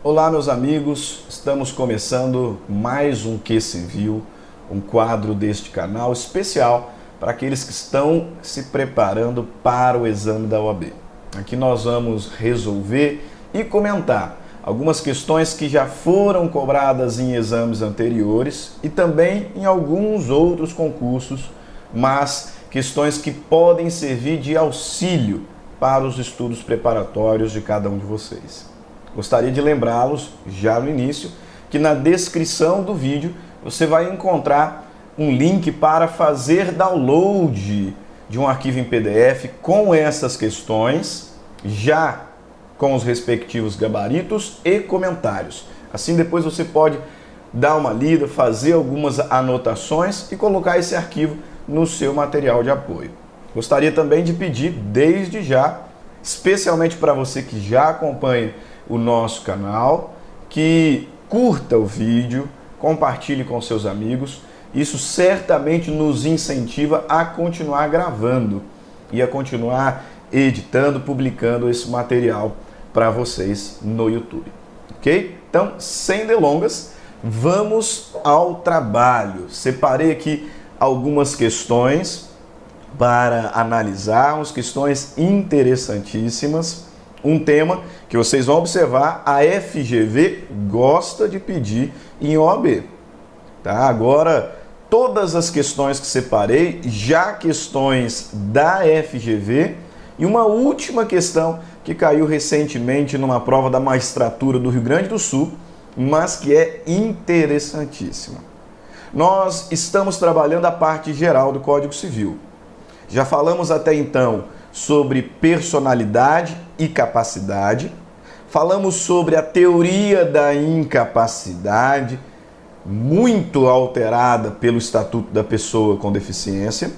Olá, meus amigos, estamos começando mais um Que Se Viu, um quadro deste canal especial para aqueles que estão se preparando para o exame da OAB. Aqui nós vamos resolver e comentar algumas questões que já foram cobradas em exames anteriores e também em alguns outros concursos, mas questões que podem servir de auxílio para os estudos preparatórios de cada um de vocês. Gostaria de lembrá-los, já no início, que na descrição do vídeo você vai encontrar um link para fazer download de um arquivo em PDF com essas questões, já com os respectivos gabaritos e comentários. Assim depois você pode dar uma lida, fazer algumas anotações e colocar esse arquivo no seu material de apoio. Gostaria também de pedir desde já, especialmente para você que já acompanha o nosso canal, que curta o vídeo, compartilhe com seus amigos. Isso certamente nos incentiva a continuar gravando e a continuar editando, publicando esse material para vocês no YouTube, ok? Então, sem delongas, vamos ao trabalho. Separei aqui algumas questões para analisarmos, questões interessantíssimas. Um tema que vocês vão observar, a FGV gosta de pedir em OAB. Tá? Agora, todas as questões que separei, já questões da FGV, e uma última questão que caiu recentemente numa prova da magistratura do Rio Grande do Sul, mas que é interessantíssima. Nós estamos trabalhando a parte geral do Código Civil. Já falamos até então sobre personalidade e capacidade, falamos sobre a teoria da incapacidade, muito alterada pelo Estatuto da Pessoa com Deficiência,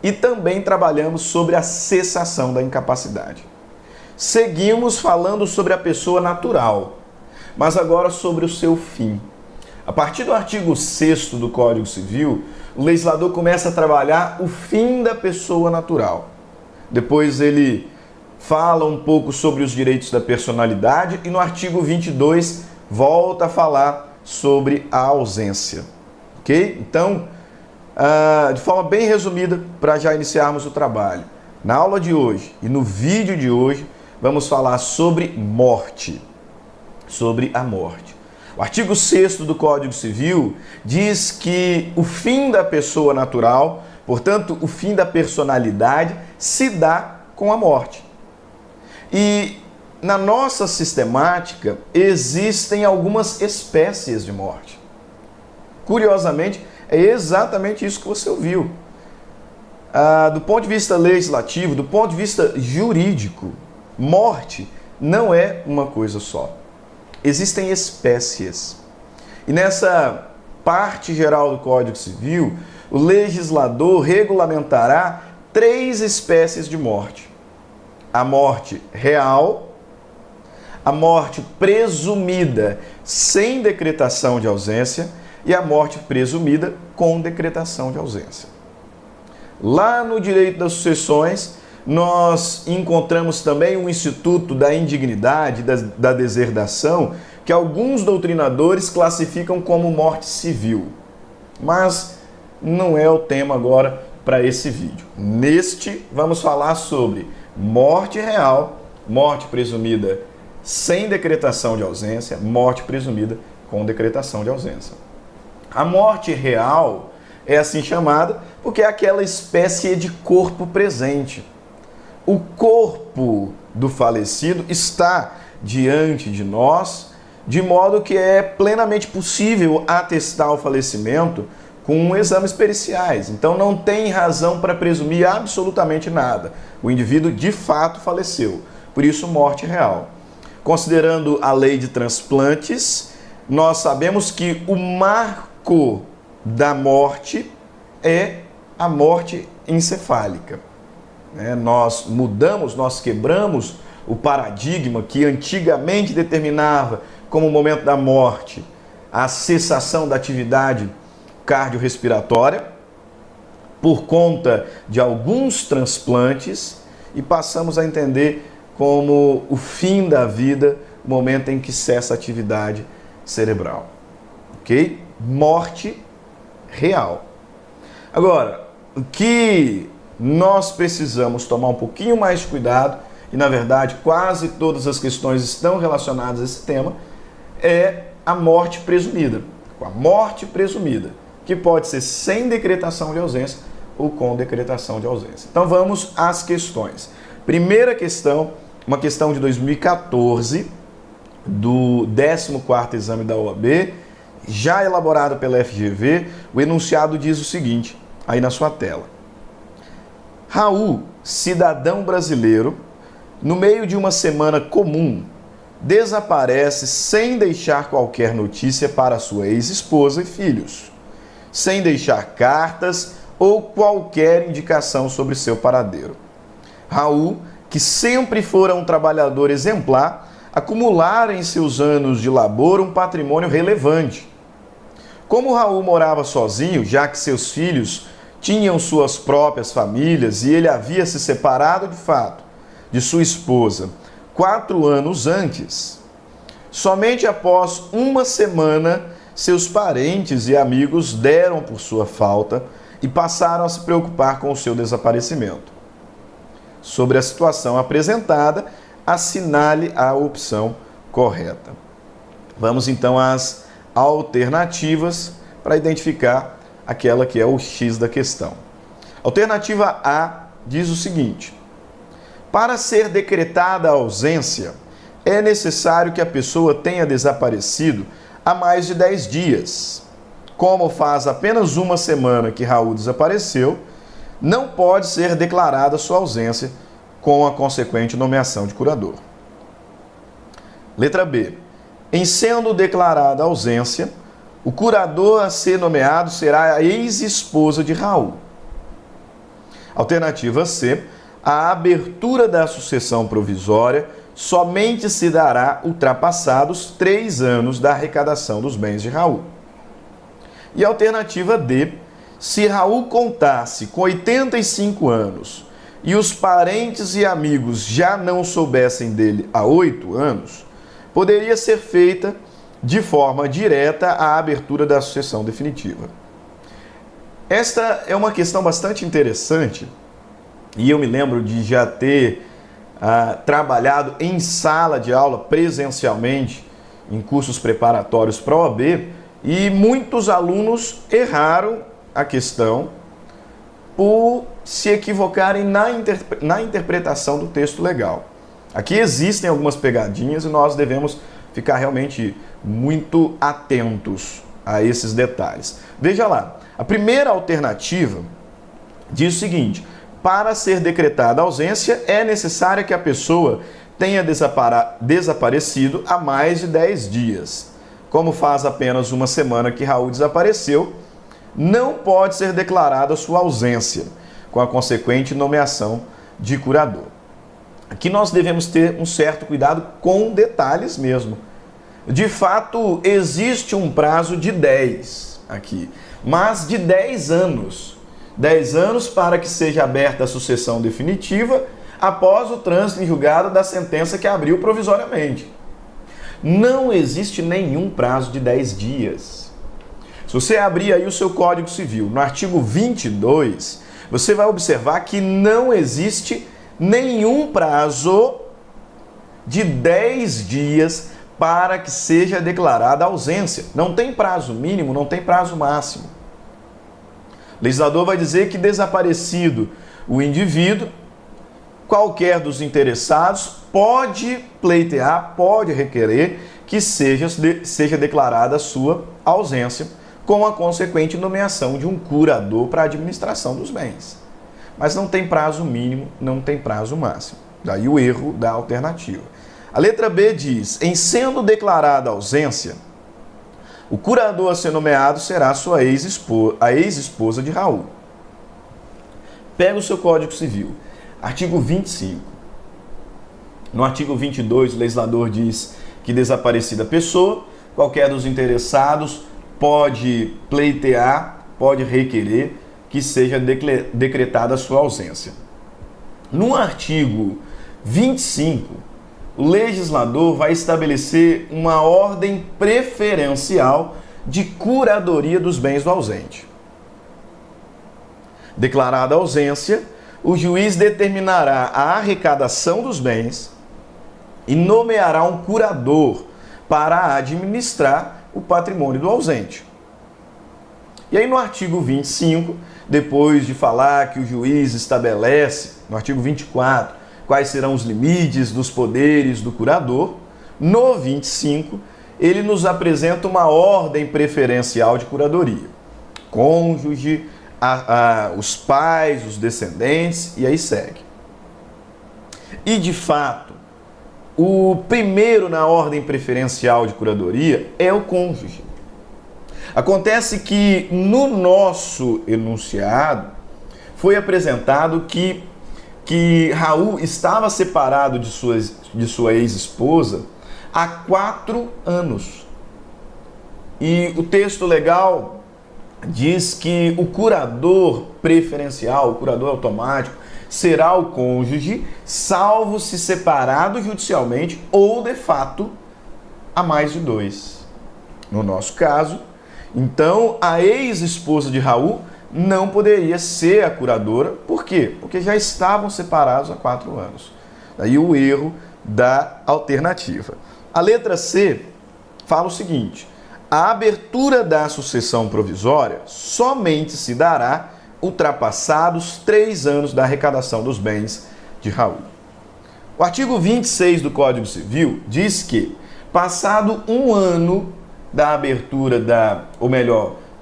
e também trabalhamos sobre a cessação da incapacidade. Seguimos falando sobre a pessoa natural, mas agora sobre o seu fim. A partir do artigo 6º do Código Civil, o legislador começa a trabalhar o fim da pessoa natural. Depois ele fala um pouco sobre os direitos da personalidade e no artigo 22 volta a falar sobre a ausência. Ok? Então, de forma bem resumida, para já iniciarmos o trabalho. Na aula de hoje e no vídeo de hoje, vamos falar sobre morte. Sobre a morte. O artigo 6º do Código Civil diz que o fim da pessoa natural, portanto, o fim da personalidade, se dá com a morte. E na nossa sistemática existem algumas espécies de morte. Curiosamente, é exatamente isso que você ouviu. Do ponto de vista legislativo, do ponto de vista jurídico, morte não é uma coisa só. Existem espécies. E nessa parte geral do Código Civil, o legislador regulamentará 3 espécies de morte. A morte real, a morte presumida sem decretação de ausência e a morte presumida com decretação de ausência. Lá no direito das sucessões, nós encontramos também o instituto da indignidade, da deserdação, que alguns doutrinadores classificam como morte civil. Mas não é o tema agora para esse vídeo. Neste, vamos falar sobre morte real, morte presumida sem decretação de ausência, morte presumida com decretação de ausência. A morte real é assim chamada porque é aquela espécie de corpo presente. O corpo do falecido está diante de nós, de modo que é plenamente possível atestar o falecimento com exames periciais. Então não tem razão para presumir absolutamente nada. O indivíduo de fato faleceu. Por isso, morte real. Considerando a lei de transplantes, nós sabemos que o marco da morte é a morte encefálica. Nós mudamos, nós quebramos o paradigma que antigamente determinava como momento da morte a cessação da atividade cardiorrespiratória por conta de alguns transplantes e passamos a entender como o fim da vida o momento em que cessa a atividade cerebral. Ok? Morte real. Agora, o que nós precisamos tomar um pouquinho mais de cuidado, e na verdade quase todas as questões estão relacionadas a esse tema, é a morte presumida. Com a morte presumida, que pode ser sem decretação de ausência ou com decretação de ausência. Então vamos às questões. Primeira questão, uma questão de 2014, do 14º exame da OAB, já elaborado pela FGV. O enunciado diz o seguinte, aí na sua tela. Raul, cidadão brasileiro, no meio de uma semana comum, desaparece sem deixar qualquer notícia para sua ex-esposa e filhos, sem deixar cartas ou qualquer indicação sobre seu paradeiro. Raul, que sempre fora um trabalhador exemplar, acumulara em seus anos de labor um patrimônio relevante. Como Raul morava sozinho, já que seus filhos tinham suas próprias famílias e ele havia se separado de fato de sua esposa 4 anos antes, somente após uma semana seus parentes e amigos deram por sua falta e passaram a se preocupar com o seu desaparecimento. Sobre a situação apresentada, assinale a opção correta. Vamos então às alternativas para identificar aquela que é o X da questão. Alternativa A diz o seguinte: para ser decretada a ausência, é necessário que a pessoa tenha desaparecido há mais de 10 dias. Como faz apenas uma semana que Raul desapareceu, não pode ser declarada sua ausência com a consequente nomeação de curador. Letra B. Em sendo declarada a ausência, o curador a ser nomeado será a ex-esposa de Raul. Alternativa C. A abertura da sucessão provisória somente se dará ultrapassados 3 anos da arrecadação dos bens de Raul. E alternativa D. Se Raul contasse com 85 anos e os parentes e amigos já não soubessem dele há 8 anos, poderia ser feita de forma direta a abertura da sucessão definitiva. Esta é uma questão bastante interessante e eu me lembro de já ter trabalhado em sala de aula presencialmente em cursos preparatórios para a OAB e muitos alunos erraram a questão por se equivocarem na interpretação do texto legal. Aqui existem algumas pegadinhas e nós devemos ficar realmente muito atentos a esses detalhes. Veja lá, a primeira alternativa diz o seguinte: para ser decretada a ausência, é necessário que a pessoa tenha desaparecido há mais de 10 dias. Como faz apenas uma semana que Raul desapareceu, não pode ser declarada sua ausência, com a consequente nomeação de curador. Aqui nós devemos ter um certo cuidado com detalhes mesmo. De fato, existe um prazo de 10 aqui, mas de 10 anos. 10 anos para que seja aberta a sucessão definitiva após o trânsito em julgado da sentença que abriu provisoriamente. Não existe nenhum prazo de 10 dias. Se você abrir aí o seu Código Civil, no artigo 22, você vai observar que não existe nenhum prazo de 10 dias para que seja declarada a ausência. Não tem prazo mínimo, não tem prazo máximo. O legislador vai dizer que desaparecido o indivíduo, qualquer dos interessados pode pleitear, pode requerer que seja declarada a sua ausência, com a consequente nomeação de um curador para a administração dos bens. Mas não tem prazo mínimo, não tem prazo máximo. Daí o erro da alternativa. A letra B diz: em sendo declarada a ausência, o curador a ser nomeado será a ex-esposa de Raul. Pega o seu Código Civil, artigo 25. No artigo 22, o legislador diz que desaparecida pessoa, qualquer dos interessados pode pleitear, pode requerer que seja decretada a sua ausência. No artigo 25, o legislador vai estabelecer uma ordem preferencial de curadoria dos bens do ausente. Declarada a ausência, o juiz determinará a arrecadação dos bens e nomeará um curador para administrar o patrimônio do ausente. E aí no artigo 25, depois de falar que o juiz estabelece, no artigo 24, quais serão os limites dos poderes do curador, no 25, ele nos apresenta uma ordem preferencial de curadoria. Cônjuge, os pais, os descendentes, e aí segue. E de fato, o primeiro na ordem preferencial de curadoria é o cônjuge. Acontece que no nosso enunciado foi apresentado que Raul estava separado de sua ex-esposa há 4 anos. E o texto legal diz que o curador preferencial, o curador automático, será o cônjuge, salvo se separado judicialmente ou de fato há mais de 2. No nosso caso, então a ex-esposa de Raul não poderia ser a curadora. Por quê? Porque já estavam separados há 4 anos. Daí o erro da alternativa. A letra C fala o seguinte: a abertura da sucessão provisória somente se dará ultrapassados 3 anos da arrecadação dos bens de Raul. O artigo 26 do Código Civil diz que, passado 1 ano da abertura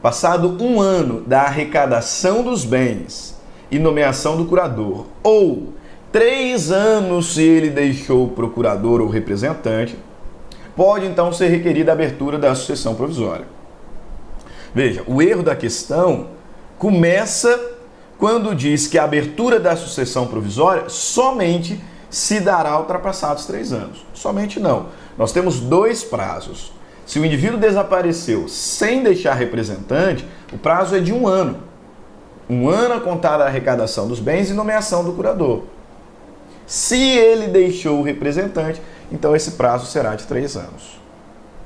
passado 1 ano da arrecadação dos bens e nomeação do curador, ou 3 anos se ele deixou o procurador ou representante, pode então ser requerida a abertura da sucessão provisória. Veja, o erro da questão começa quando diz que a abertura da sucessão provisória somente se dará ultrapassados 3 anos. Somente não. Nós temos 2 prazos. Se o indivíduo desapareceu sem deixar representante, o prazo é de 1 ano. 1 ano a contar da arrecadação dos bens e nomeação do curador. Se ele deixou o representante, então esse prazo será de 3 anos.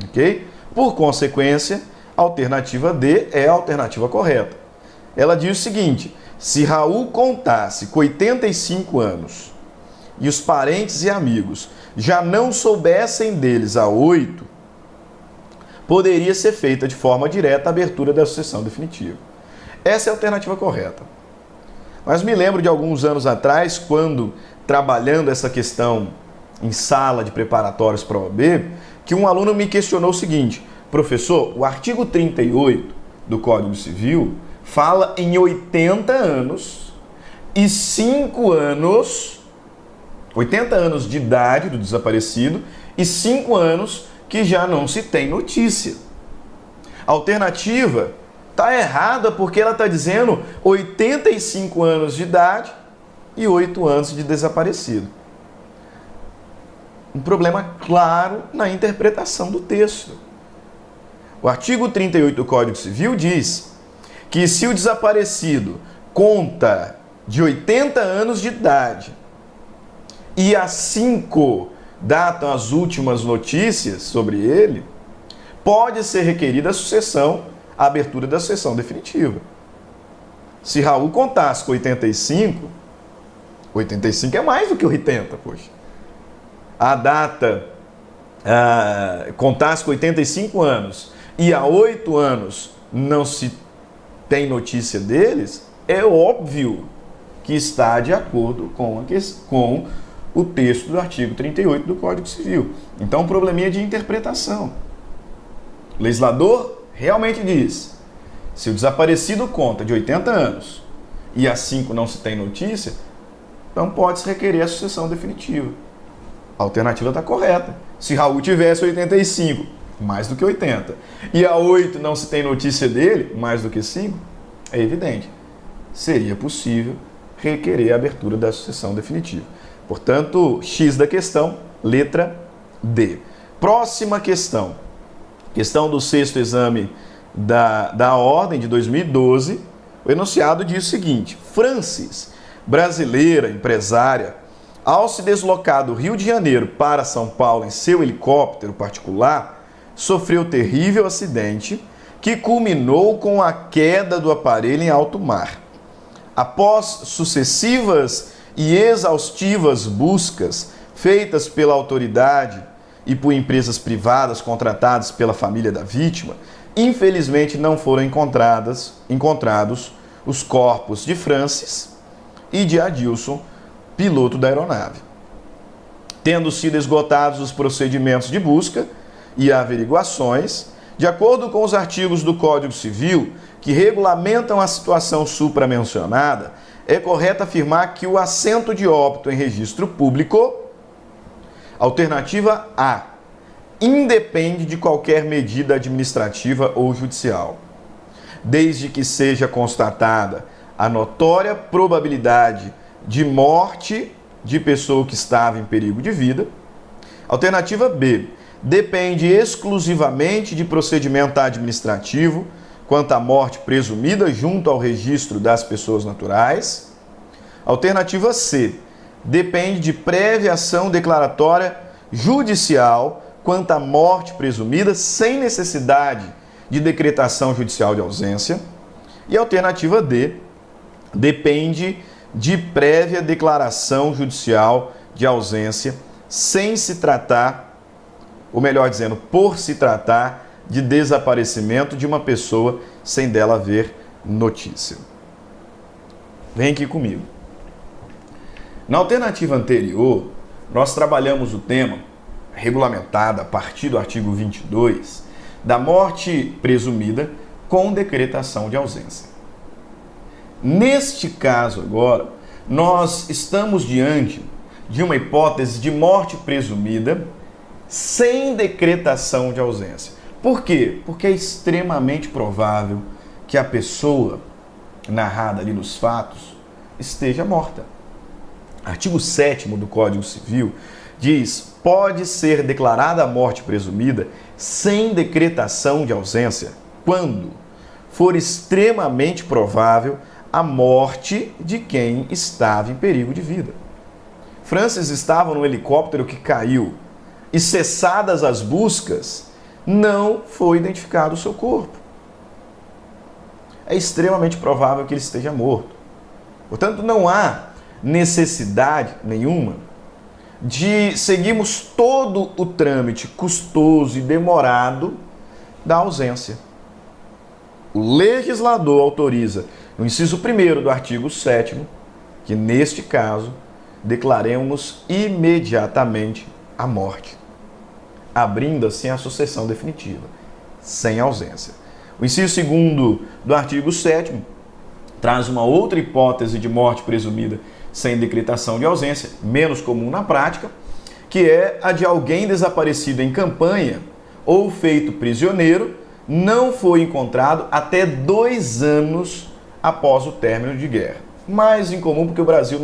Ok? Por consequência, a alternativa D é a alternativa correta. Ela diz o seguinte: se Raul contasse com 85 anos e os parentes e amigos já não soubessem deles há 8, poderia ser feita de forma direta a abertura da sucessão definitiva. Essa é a alternativa correta. Mas me lembro de alguns anos atrás, quando trabalhando essa questão em sala de preparatórios para a OAB, que um aluno me questionou o seguinte: professor, o artigo 38 do Código Civil fala em 80 anos e 5 anos, 80 anos de idade do desaparecido e 5 anos que já não se tem notícia. A alternativa está errada porque ela está dizendo 85 anos de idade e 8 anos de desaparecido. Um problema claro na interpretação do texto. O artigo 38 do Código Civil diz que se o desaparecido conta de 80 anos de idade e a 5 datam as últimas notícias sobre ele, pode ser requerida a abertura da sucessão definitiva. Se Raul contasse com 85, 85 é mais do que 80, poxa. A data contasse com 85 anos e há 8 anos não se tem notícia deles, é óbvio que está de acordo com o texto do artigo 38 do Código Civil. Então, um probleminha de interpretação. O legislador realmente diz: se o desaparecido conta de 80 anos e há 5 não se tem notícia, então pode-se requerer a sucessão definitiva. A alternativa está correta. Se Raul tivesse 85, mais do que 80, e há 8 não se tem notícia dele, mais do que 5, é evidente, seria possível requerer a abertura da sucessão definitiva. Portanto, X da questão, letra D. Próxima questão. Questão do 6º exame da Ordem de 2012. O enunciado diz o seguinte: Francis, brasileira, empresária, ao se deslocar do Rio de Janeiro para São Paulo em seu helicóptero particular, sofreu terrível acidente que culminou com a queda do aparelho em alto mar. Após sucessivas e exaustivas buscas feitas pela autoridade e por empresas privadas contratadas pela família da vítima, infelizmente não foram encontrados os corpos de Francis e de Adilson, piloto da aeronave. Tendo sido esgotados os procedimentos de busca e averiguações, de acordo com os artigos do Código Civil que regulamentam a situação supramencionada, é correto afirmar que o assento de óbito em registro público, alternativa A, independe de qualquer medida administrativa ou judicial, desde que seja constatada a notória probabilidade de morte de pessoa que estava em perigo de vida. Alternativa B, depende exclusivamente de procedimento administrativo quanto à morte presumida junto ao registro das pessoas naturais. Alternativa C, depende de prévia ação declaratória judicial quanto à morte presumida sem necessidade de decretação judicial de ausência. E a alternativa D, depende de prévia declaração judicial de ausência sem se tratar, ou melhor dizendo, por se tratar de desaparecimento de uma pessoa sem dela haver notícia. Vem aqui comigo. Na alternativa anterior, nós trabalhamos o tema, regulamentado a partir do artigo 22, da morte presumida com decretação de ausência. Neste caso agora, nós estamos diante de uma hipótese de morte presumida sem decretação de ausência. Por quê? Porque é extremamente provável que a pessoa narrada ali nos fatos esteja morta. Artigo 7º do Código Civil diz: pode ser declarada a morte presumida sem decretação de ausência quando for extremamente provável a morte de quem estava em perigo de vida. Francis estava no helicóptero que caiu e, cessadas as buscas, não foi identificado o seu corpo. É extremamente provável que ele esteja morto. Portanto, não há necessidade nenhuma de seguirmos todo o trâmite custoso e demorado da ausência. O legislador autoriza, no inciso 1º do artigo 7º, que neste caso declaremos imediatamente a morte, abrindo assim a sucessão definitiva, sem ausência. O inciso 2º do artigo 7º traz uma outra hipótese de morte presumida sem decretação de ausência, menos comum na prática, que é a de alguém desaparecido em campanha ou feito prisioneiro, não foi encontrado até 2 anos após o término de guerra. Mais incomum porque o Brasil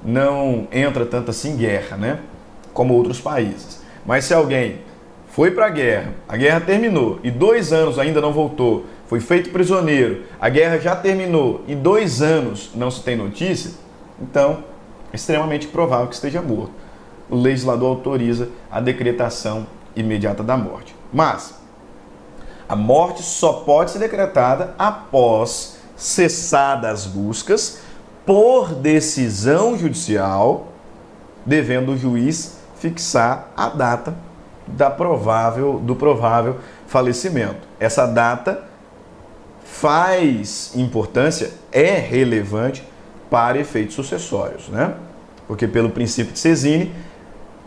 não entra tanto assim em guerra, né? Como outros países. Mas se alguém foi para a guerra terminou e 2 anos ainda não voltou, foi feito prisioneiro, a guerra já terminou e 2 anos não se tem notícia, então é extremamente provável que esteja morto. O legislador autoriza a decretação imediata da morte. Mas a morte só pode ser decretada após cessadas as buscas por decisão judicial, devendo o juiz fixar a data do provável falecimento. Essa data faz importância, é relevante para efeitos sucessórios, né? Porque pelo princípio de Sesini,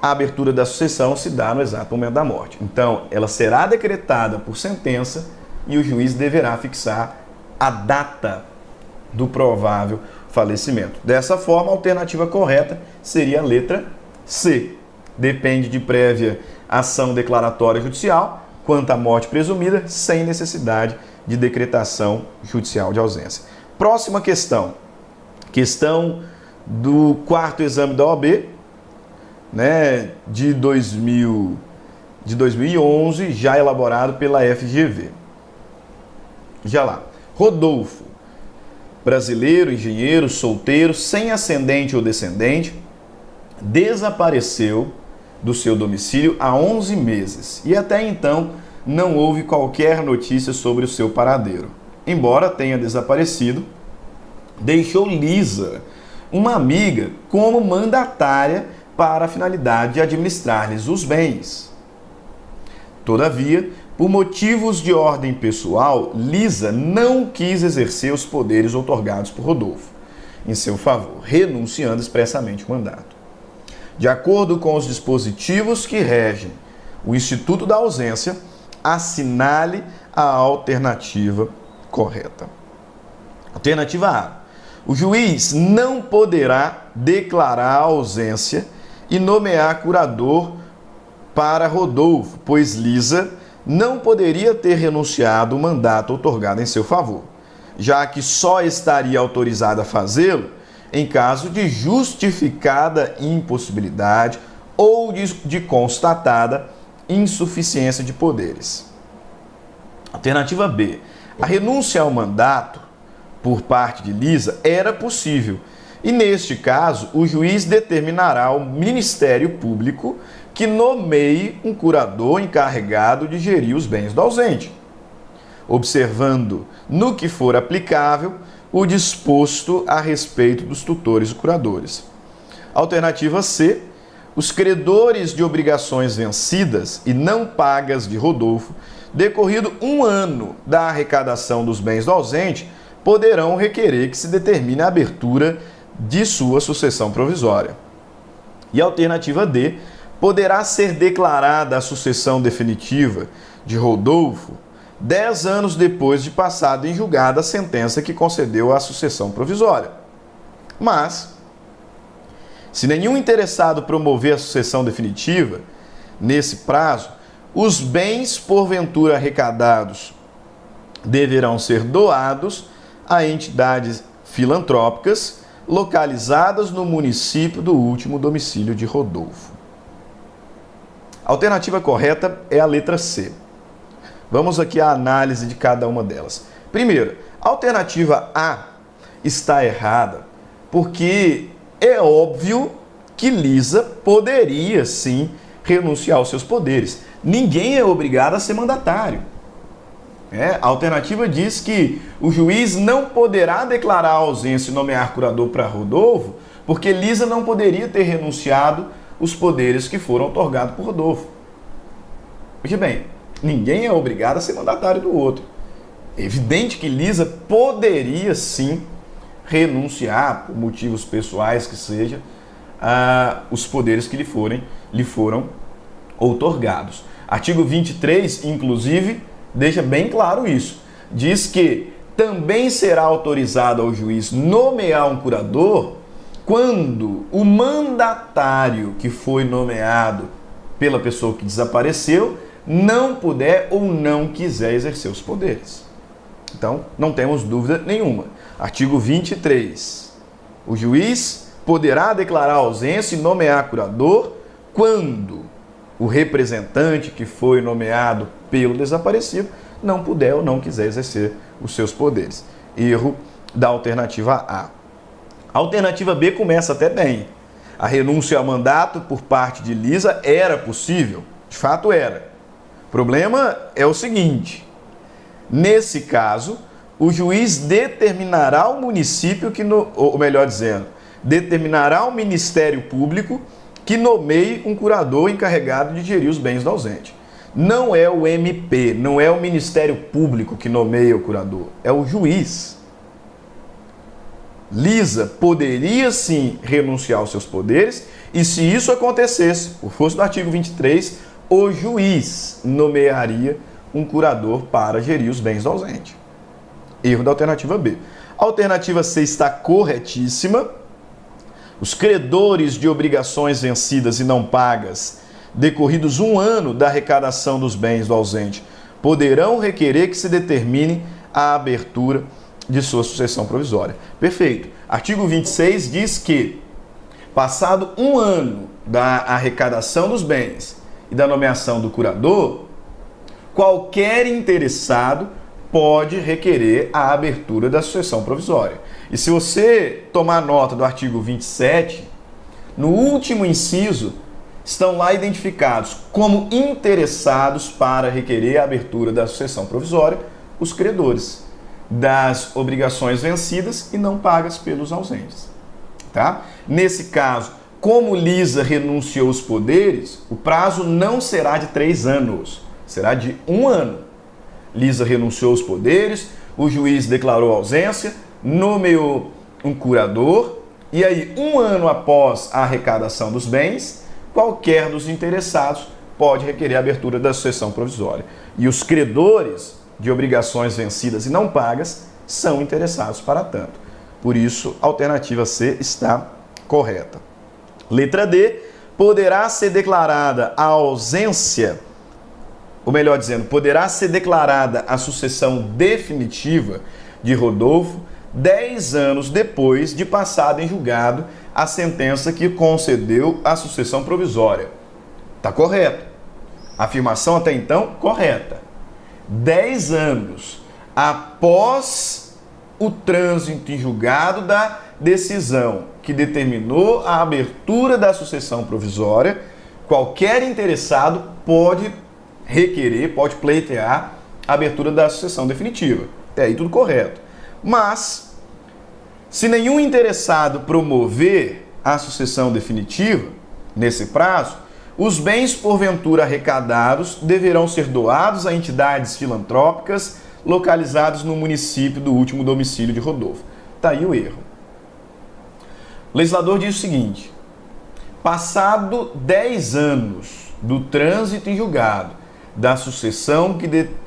a abertura da sucessão se dá no exato momento da morte. Então, ela será decretada por sentença e o juiz deverá fixar a data do provável falecimento. Dessa forma, a alternativa correta seria a letra C. Depende de prévia ação declaratória judicial quanto à morte presumida, sem necessidade de decretação judicial de ausência. Próxima questão. Questão do 4º exame da OAB, né, de 2011, já elaborado pela FGV. Já lá. Rodolfo, brasileiro, engenheiro, solteiro, sem ascendente ou descendente, desapareceu do seu domicílio há 11 meses e até então não houve qualquer notícia sobre o seu paradeiro. Embora tenha desaparecido, deixou Lisa, uma amiga, como mandatária para a finalidade de administrar-lhes os bens. Todavia, por motivos de ordem pessoal, Lisa não quis exercer os poderes outorgados por Rodolfo em seu favor, renunciando expressamente o mandato. De acordo com os dispositivos que regem o Instituto da Ausência, assinale a alternativa correta. Alternativa A. O juiz não poderá declarar a ausência e nomear curador para Rodolfo, pois Lisa não poderia ter renunciado o mandato outorgado em seu favor, já que só estaria autorizada a fazê-lo em caso de justificada impossibilidade ou de constatada insuficiência de poderes. Alternativa B. A renúncia ao mandato por parte de Lisa era possível e, neste caso, o juiz determinará ao Ministério Público que nomeie um curador encarregado de gerir os bens do ausente, observando, no que for aplicável, o disposto a respeito dos tutores e curadores. Alternativa C. Os credores de obrigações vencidas e não pagas de Rodolfo, decorrido 1 ano da arrecadação dos bens do ausente, poderão requerer que se determine a abertura de sua sucessão provisória. E a alternativa D. Poderá ser declarada a sucessão definitiva de Rodolfo 10 anos depois de passada em julgada a sentença que concedeu a sucessão provisória. Mas, se nenhum interessado promover a sucessão definitiva, nesse prazo, os bens porventura arrecadados deverão ser doados a entidades filantrópicas localizadas no município do último domicílio de Rodolfo. A alternativa correta é a letra C. Vamos aqui à análise de cada uma delas. Primeiro, a alternativa A está errada porque é óbvio que Lisa poderia sim renunciar aos seus poderes. Ninguém é obrigado a ser mandatário. A alternativa diz que o juiz não poderá declarar a ausência e nomear curador para Rodolfo porque Lisa não poderia ter renunciado os poderes que foram outorgados por Rodolfo. Veja bem, ninguém é obrigado a ser mandatário do outro. É evidente que Lisa poderia sim renunciar, por motivos pessoais que seja, os poderes que lhe foram outorgados. Artigo 23, inclusive, deixa bem claro isso. Diz que também será autorizado ao juiz nomear um curador quando o mandatário que foi nomeado pela pessoa que desapareceu não puder ou não quiser exercer os poderes. Então, não temos dúvida nenhuma. Artigo 23. O juiz poderá declarar ausência e nomear curador quando o representante que foi nomeado pelo desaparecido não puder ou não quiser exercer os seus poderes. Erro da alternativa A. A alternativa B começa até bem. A renúncia ao mandato por parte de Lisa era possível. De fato era. O problema é o seguinte: nesse caso, o juiz determinará ao município ou melhor dizendo, determinará ao Ministério Público que nomeie um curador encarregado de gerir os bens do ausente. Não é o MP, não é o Ministério Público que nomeia o curador, é o juiz. Lisa poderia sim renunciar aos seus poderes e, se isso acontecesse, por força do artigo 23, o juiz nomearia um curador para gerir os bens do ausente. Erro da alternativa B. A alternativa C está corretíssima. Os credores de obrigações vencidas e não pagas, decorridos 1 ano da arrecadação dos bens do ausente, poderão requerer que se determine a abertura de sua sucessão provisória. Perfeito. Artigo 26 diz que, passado 1 ano da arrecadação dos bens e da nomeação do curador, qualquer interessado pode requerer a abertura da sucessão provisória. E se você tomar nota do artigo 27, no último inciso, estão lá identificados como interessados para requerer a abertura da sucessão provisória os credores das obrigações vencidas e não pagas pelos ausentes. Tá? Nesse caso, como Lisa renunciou os poderes, o prazo não será de 3 anos, será de 1 ano. Lisa renunciou os poderes, o juiz declarou ausência, nomeou um curador, e aí, 1 ano após a arrecadação dos bens, qualquer dos interessados pode requerer a abertura da sucessão provisória. E os credores de obrigações vencidas e não pagas são interessados para tanto. Por isso, a alternativa C está correta. Letra D, poderá ser declarada a ausência, ou melhor dizendo, poderá ser declarada a sucessão definitiva de Rodolfo 10 anos depois de passada em julgado a sentença que concedeu a sucessão provisória. Está correto. Afirmação até então correta. 10 anos após o trânsito em julgado da decisão que determinou a abertura da sucessão provisória, qualquer interessado pode requerer, pode pleitear a abertura da sucessão definitiva. Até aí tudo correto. Mas, se nenhum interessado promover a sucessão definitiva, nesse prazo, os bens porventura arrecadados deverão ser doados a entidades filantrópicas localizadas no município do último domicílio de Rodolfo. Está aí o erro. O legislador diz o seguinte: passado 10 anos do trânsito em julgado da sucessão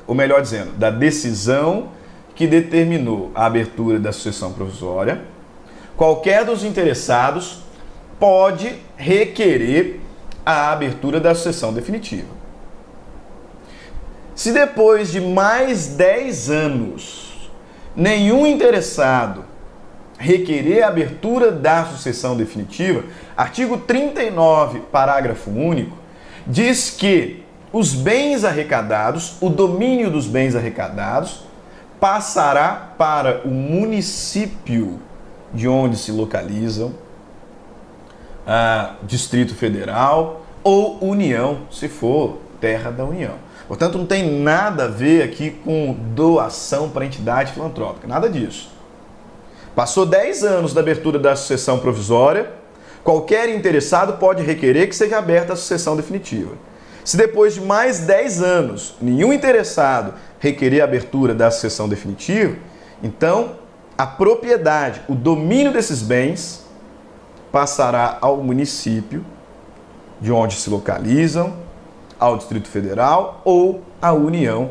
ou melhor dizendo, da decisão que determinou a abertura da sucessão provisória, qualquer dos interessados pode requerer a abertura da sucessão definitiva. Se depois de mais 10 anos nenhum interessado requerer a abertura da sucessão definitiva, artigo 39, parágrafo único, diz que os bens arrecadados, o domínio dos bens arrecadados, passará para o município de onde se localizam, Distrito Federal ou União, se for terra da União. Portanto, não tem nada a ver aqui com doação para entidade filantrópica, nada disso. Passou 10 anos da abertura da sucessão provisória, qualquer interessado pode requerer que seja aberta a sucessão definitiva. Se depois de mais 10 anos nenhum interessado requerer a abertura da sucessão definitiva, então a propriedade, o domínio desses bens passará ao município de onde se localizam, ao Distrito Federal ou à União,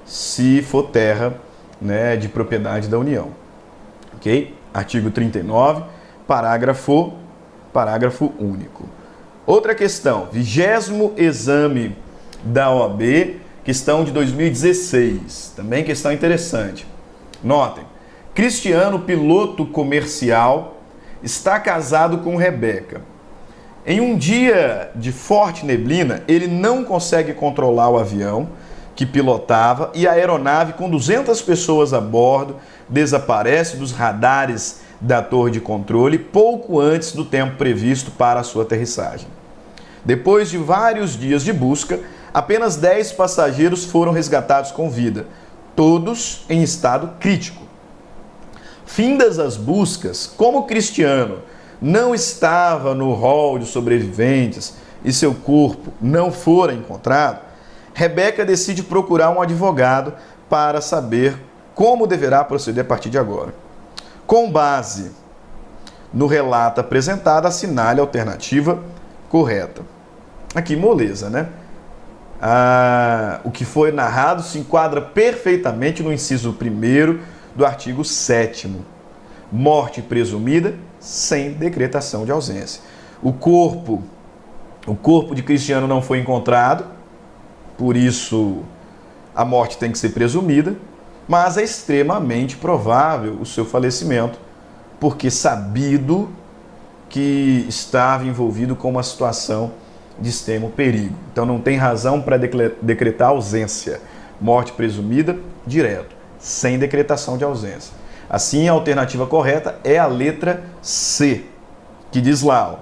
se for terra, né, de propriedade da União. Ok? Artigo 39, parágrafo único. Outra questão, 20º exame da OAB, questão de 2016, também questão interessante. Notem, Cristiano, piloto comercial, está casado com Rebeca. Em um dia de forte neblina, ele não consegue controlar o avião que pilotava e a aeronave com 200 pessoas a bordo desaparece dos radares da torre de controle pouco antes do tempo previsto para a sua aterrissagem. Depois de vários dias de busca, apenas 10 passageiros foram resgatados com vida, todos em estado crítico. Findas as buscas, como Cristiano não estava no rol de sobreviventes e seu corpo não fora encontrado, Rebeca decide procurar um advogado para saber como deverá proceder a partir de agora. Com base no relato apresentado, assinale a alternativa correta. Aqui, moleza, né? O que foi narrado se enquadra perfeitamente no inciso 1º do artigo 7º. Morte presumida sem decretação de ausência. O corpo de Cristiano não foi encontrado, por isso a morte tem que ser presumida, mas é extremamente provável o seu falecimento, porque sabido que estava envolvido com uma situação de extremo perigo. Então não tem razão para decretar ausência. Morte presumida, direto, sem decretação de ausência. Assim, a alternativa correta é a letra C, que diz lá, ó,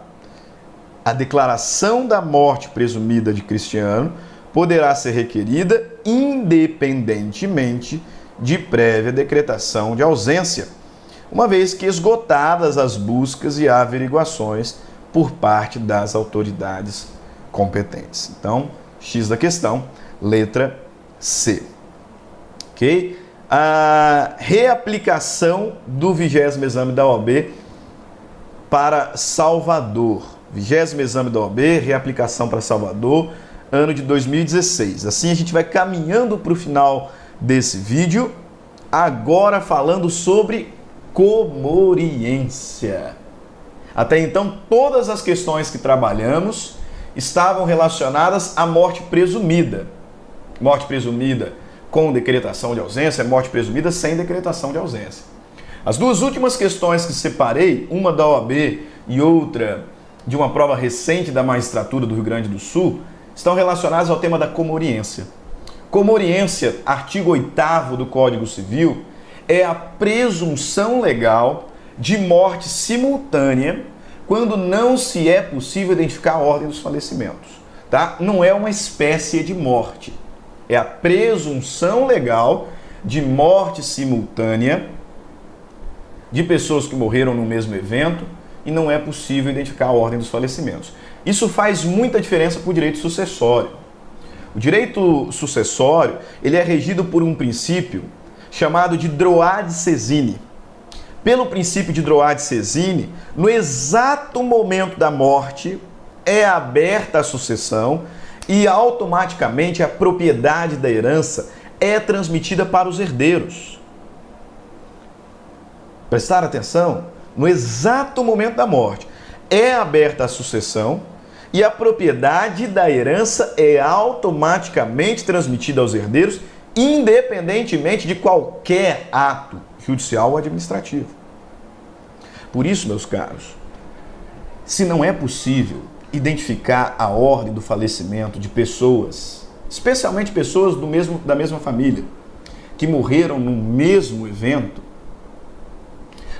A declaração da morte presumida de Cristiano poderá ser requerida independentemente de prévia decretação de ausência, uma vez que esgotadas as buscas e averiguações por parte das autoridades competentes. Então, X da questão, letra C. Ok? A reaplicação do 20º exame da OAB para Salvador. 20º exame da OAB, reaplicação para Salvador, ano de 2016. Assim a gente vai caminhando para o final desse vídeo, agora falando sobre comoriência. Até então, todas as questões que trabalhamos estavam relacionadas à morte presumida. Morte presumida com decretação de ausência, morte presumida sem decretação de ausência. As duas últimas questões que separei, uma da OAB e outra de uma prova recente da magistratura do Rio Grande do Sul, estão relacionadas ao tema da comoriência. Comoriência, artigo 8º do Código Civil, é a presunção legal de morte simultânea quando não se é possível identificar a ordem dos falecimentos. Tá? Não é uma espécie de morte. É a presunção legal de morte simultânea de pessoas que morreram no mesmo evento e não é possível identificar a ordem dos falecimentos. Isso faz muita diferença para o direito sucessório. O direito sucessório ele é regido por um princípio chamado de droit de sésine. Pelo princípio de droit de sésine, no exato momento da morte é aberta a sucessão e automaticamente a propriedade da herança é transmitida para os herdeiros. Prestar atenção? No exato momento da morte é aberta a sucessão e a propriedade da herança é automaticamente transmitida aos herdeiros, independentemente de qualquer ato judicial ou administrativo. Por isso, meus caros, se não é possível identificar a ordem do falecimento de pessoas, especialmente pessoas da mesma família, que morreram no mesmo evento,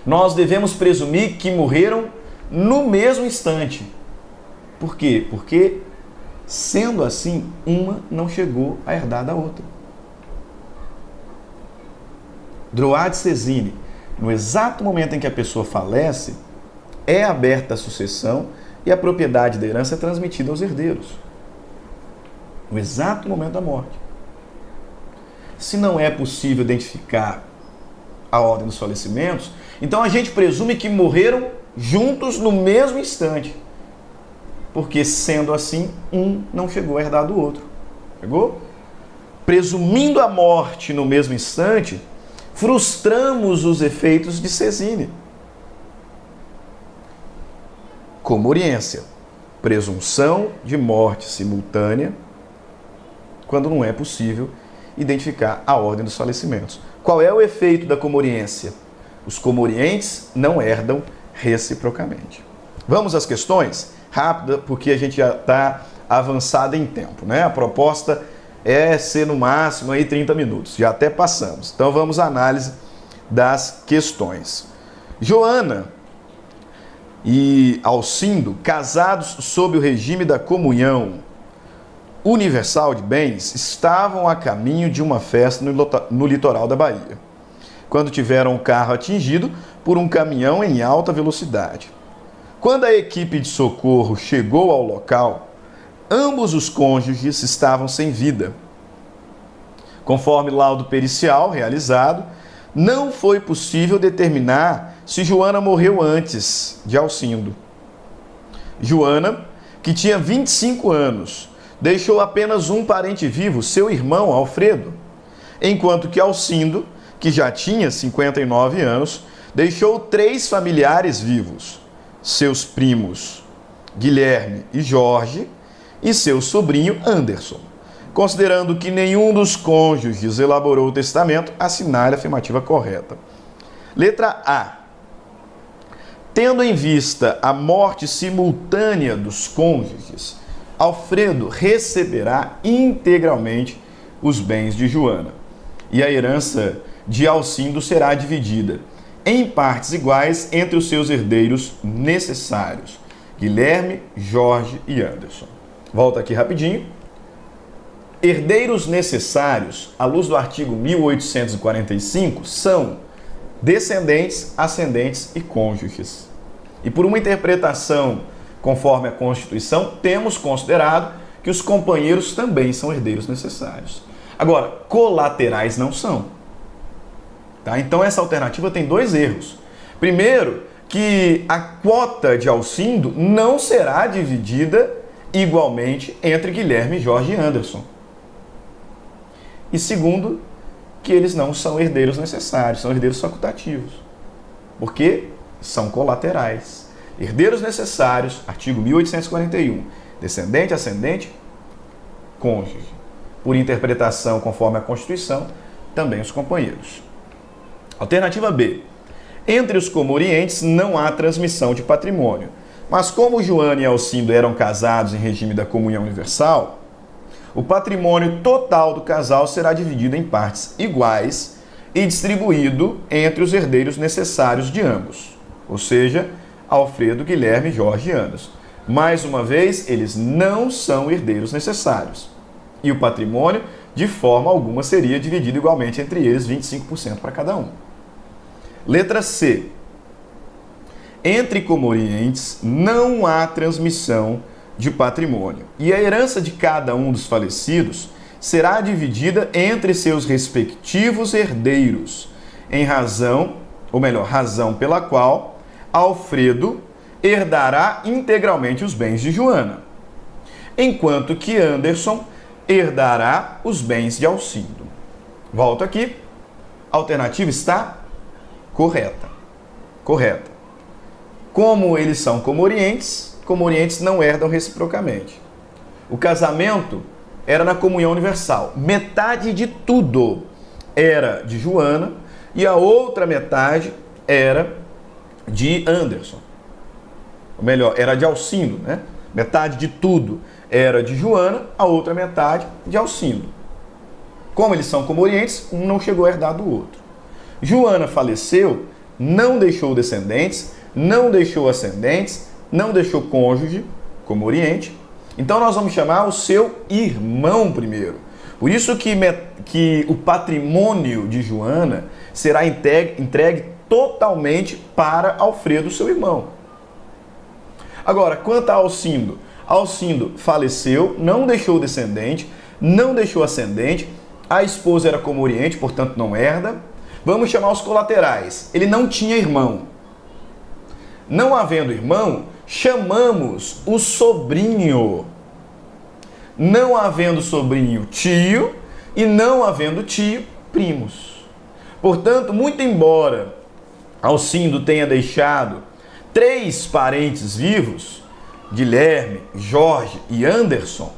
nós devemos presumir que morreram no mesmo instante. Por quê? Porque, sendo assim, uma não chegou a herdar da outra. Droit de sésine. No exato momento em que a pessoa falece, é aberta a sucessão e a propriedade da herança é transmitida aos herdeiros. No exato momento da morte. Se não é possível identificar a ordem dos falecimentos, então a gente presume que morreram juntos no mesmo instante. Porque, sendo assim, um não chegou a herdar do outro. Chegou? Presumindo a morte no mesmo instante, frustramos os efeitos de sésine. Comoriência. Presunção de morte simultânea quando não é possível identificar a ordem dos falecimentos. Qual é o efeito da comoriência? Os comorientes não herdam reciprocamente. Vamos às questões? Rápida, porque a gente já está avançado em tempo, né? A proposta é ser no máximo aí 30 minutos, já até passamos. Então vamos à análise das questões. Joana e Alcindo, casados sob o regime da comunhão universal de bens, estavam a caminho de uma festa no litoral da Bahia, quando tiveram o carro atingido por um caminhão em alta velocidade. Quando a equipe de socorro chegou ao local, ambos os cônjuges estavam sem vida. Conforme laudo pericial realizado, não foi possível determinar se Joana morreu antes de Alcindo. Joana, que tinha 25 anos, deixou apenas um parente vivo, seu irmão Alfredo, enquanto que Alcindo, que já tinha 59 anos, deixou 3 familiares vivos, seus primos Guilherme e Jorge e seu sobrinho Anderson. Considerando que nenhum dos cônjuges elaborou o testamento, assinale a afirmativa correta. Letra A. Tendo em vista a morte simultânea dos cônjuges, Alfredo receberá integralmente os bens de Joana, e a herança de Alcindo será dividida em partes iguais entre os seus herdeiros necessários, Guilherme, Jorge e Anderson. Volta aqui rapidinho. Herdeiros necessários, à luz do artigo 1845, são descendentes, ascendentes e cônjuges. E por uma interpretação conforme a Constituição, temos considerado que os companheiros também são herdeiros necessários. Agora, colaterais não são. Tá? Então essa alternativa tem dois erros. Primeiro, que a quota de Alcindo não será dividida igualmente entre Guilherme, Jorge e Anderson. E segundo, que eles não são herdeiros necessários, são herdeiros facultativos. Porque são colaterais. Herdeiros necessários, artigo 1841, descendente, ascendente, cônjuge. Por interpretação conforme a Constituição, também os companheiros. Alternativa B. Entre os comorientes não há transmissão de patrimônio, mas como Joana e Alcindo eram casados em regime da comunhão universal, o patrimônio total do casal será dividido em partes iguais e distribuído entre os herdeiros necessários de ambos, ou seja, Alfredo, Guilherme, Jorge e Anderson. Mais uma vez, eles não são herdeiros necessários. E o patrimônio, de forma alguma, seria dividido igualmente entre eles, 25% para cada um. Letra C. Entre comorientes não há transmissão de patrimônio. E a herança de cada um dos falecidos será dividida entre seus respectivos herdeiros, em razão, ou melhor, razão pela qual Alfredo herdará integralmente os bens de Joana, enquanto que Anderson herdará os bens de Alcindo. Volto aqui. A alternativa está correta. Correta. Como eles são comorientes, comorientes não herdam reciprocamente. O casamento era na comunhão universal. Metade de tudo era de Joana e a outra metade era de Anderson. Ou melhor, era de Alcindo, né? Metade de tudo era de Joana, a outra metade de Alcindo. Como eles são comorientes, um não chegou a herdar do outro. Joana faleceu, não deixou descendentes, não deixou ascendentes, não deixou cônjuge, comoriente. Então nós vamos chamar o seu irmão primeiro. Por isso que o patrimônio de Joana será entregue totalmente para Alfredo, seu irmão. Agora, quanto a Alcindo, Alcindo faleceu, não deixou descendente, não deixou ascendente, a esposa era comoriente, portanto não herda. Vamos chamar os colaterais. Ele não tinha irmão. Não havendo irmão, chamamos o sobrinho. Não havendo sobrinho, tio, e não havendo tio, primos. Portanto, muito embora Alcindo tenha deixado 3 parentes vivos, Guilherme, Jorge e Anderson,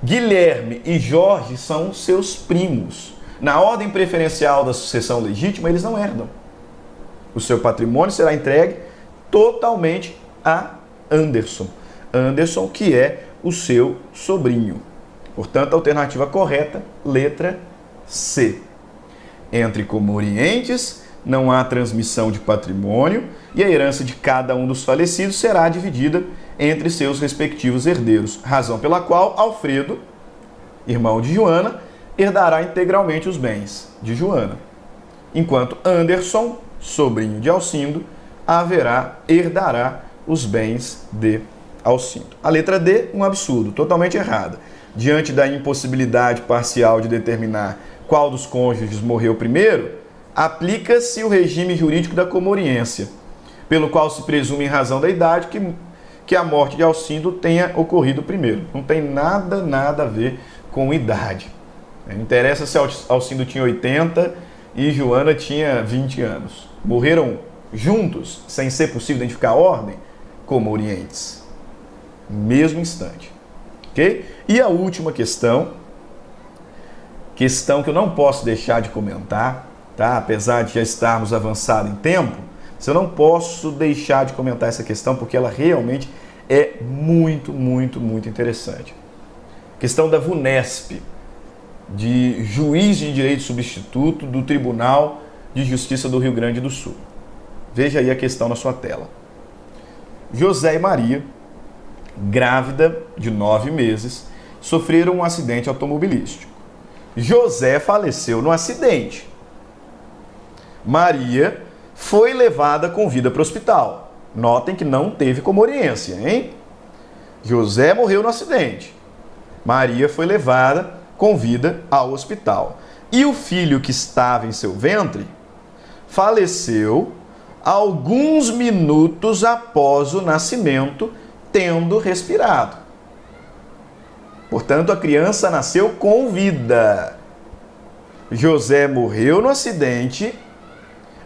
Guilherme e Jorge são seus primos. Na ordem preferencial da sucessão legítima, eles não herdam. O seu patrimônio será entregue totalmente a Anderson. Anderson, que é o seu sobrinho. Portanto, a alternativa correta, letra C. Entre comorientes não há transmissão de patrimônio e a herança de cada um dos falecidos será dividida entre seus respectivos herdeiros, razão pela qual Alfredo, irmão de Joana, herdará integralmente os bens de Joana, enquanto Anderson, sobrinho de Alcindo, herdará os bens de Alcindo. A letra D, um absurdo, totalmente errada. Diante da impossibilidade parcial de determinar qual dos cônjuges morreu primeiro, aplica-se o regime jurídico da comoriência, pelo qual se presume em razão da idade que a morte de Alcindo tenha ocorrido primeiro. Não tem nada a ver com idade. Não interessa se Alcindo tinha 80 e Joana tinha 20 anos. Morreram juntos, sem ser possível identificar a ordem, comorientes. Mesmo instante. Ok? E a última questão que eu não posso deixar de comentar, tá? Apesar de já estarmos avançados em tempo, eu não posso deixar de comentar essa questão porque ela realmente é muito interessante. Questão da VUNESP, de juiz de direito substituto do Tribunal de Justiça do Rio Grande do Sul. Veja aí a questão na sua tela. José e Maria grávida de 9 meses, sofreram um acidente automobilístico. José faleceu no acidente. Maria foi levada com vida para o hospital. Notem que não teve comoriência, hein? José morreu no acidente. Maria foi levada com vida ao hospital. E o filho que estava em seu ventre faleceu alguns minutos após o nascimento, tendo respirado. Portanto, a criança nasceu com vida. José morreu no acidente,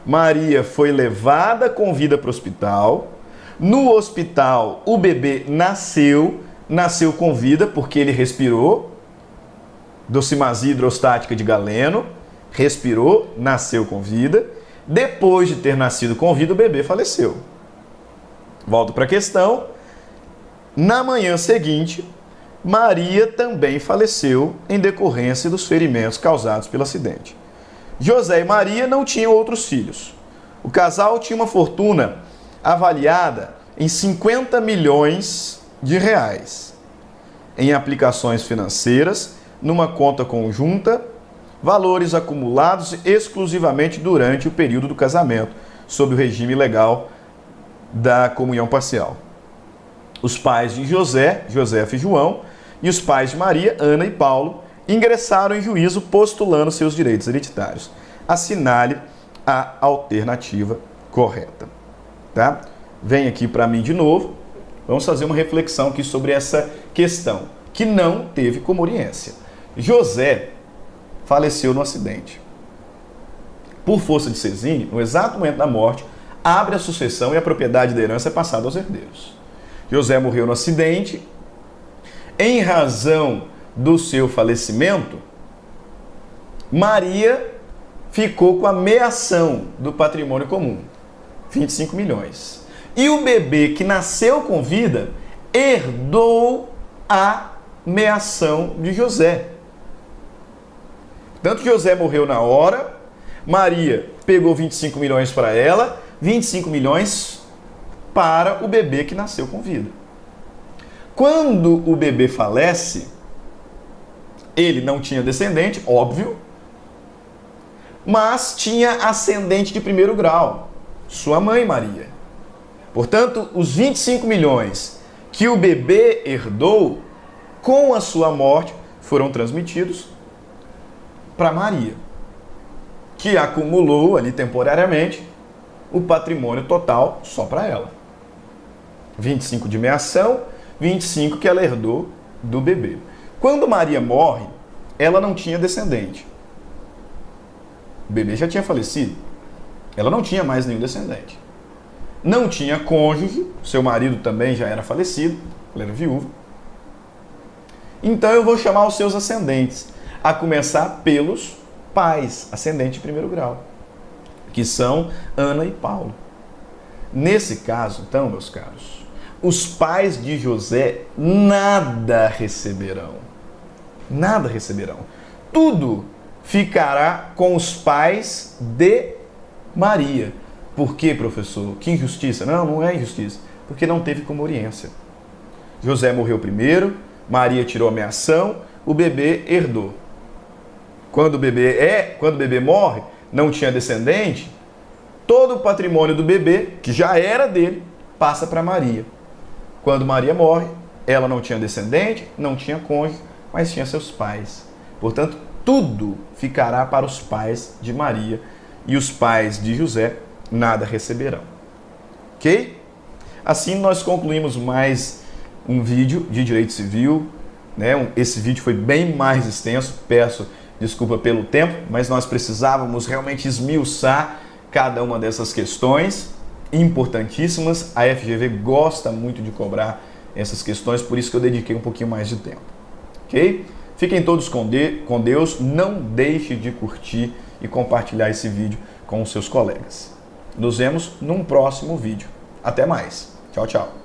Maria foi levada com vida para o hospital. No hospital, o bebê nasceu com vida porque ele respirou, docimasia hidrostática de Galeno, respirou, nasceu com vida. Depois de ter nascido com vida, o bebê faleceu. Volto para a questão. Na manhã seguinte, Maria também faleceu em decorrência dos ferimentos causados pelo acidente. José e Maria não tinham outros filhos. O casal tinha uma fortuna avaliada em 50 milhões de reais em aplicações financeiras, numa conta conjunta, valores acumulados exclusivamente durante o período do casamento, sob o regime legal da comunhão parcial. Os pais de José, Josefa e João, e os pais de Maria, Ana e Paulo, ingressaram em juízo postulando seus direitos hereditários. Assinale a alternativa correta. Tá? Vem aqui para mim de novo. Vamos fazer uma reflexão aqui sobre essa questão, que não teve comoriência. José faleceu no acidente. Por força de Cesine, no exato momento da morte, abre a sucessão e a propriedade da herança é passada aos herdeiros. José morreu no acidente. Em razão do seu falecimento, Maria ficou com a meação do patrimônio comum, 25 milhões. E o bebê que nasceu com vida herdou a meação de José. Portanto, José morreu na hora, Maria pegou 25 milhões para ela, 25 milhões para o bebê que nasceu com vida. Quando o bebê falece, ele não tinha descendente, óbvio, mas tinha ascendente de primeiro grau, sua mãe Maria. Portanto, os 25 milhões que o bebê herdou, com a sua morte, foram transmitidos para Maria, que acumulou ali temporariamente o patrimônio total só para ela. 25 de meação, 25 que ela herdou do bebê. Quando Maria morre, ela não tinha descendente. O bebê já tinha falecido. Ela não tinha mais nenhum descendente. Não tinha cônjuge, seu marido também já era falecido, ela era viúva. Então eu vou chamar os seus ascendentes, a começar pelos pais, ascendente de primeiro grau, que são Ana e Paulo. Nesse caso, então, meus caros, os pais de José nada receberão. Nada receberão. Tudo ficará com os pais de Maria. Por quê, professor? Que injustiça? Não, não é injustiça. Porque não teve comoriência. José morreu primeiro, Maria tirou a meação, o bebê herdou. Quando o bebê morre, não tinha descendente, todo o patrimônio do bebê, que já era dele, passa para Maria. Quando Maria morre, ela não tinha descendente, não tinha cônjuge, mas tinha seus pais. Portanto, tudo ficará para os pais de Maria e os pais de José nada receberão. Ok? Assim nós concluímos mais um vídeo de direito civil, né? Esse vídeo foi bem mais extenso, peço desculpa pelo tempo, mas nós precisávamos realmente esmiuçar cada uma dessas questões importantíssimas. A FGV gosta muito de cobrar essas questões, por isso que eu dediquei um pouquinho mais de tempo. Ok? Fiquem todos com Deus, não deixe de curtir e compartilhar esse vídeo com os seus colegas. Nos vemos num próximo vídeo. Até mais. Tchau, tchau.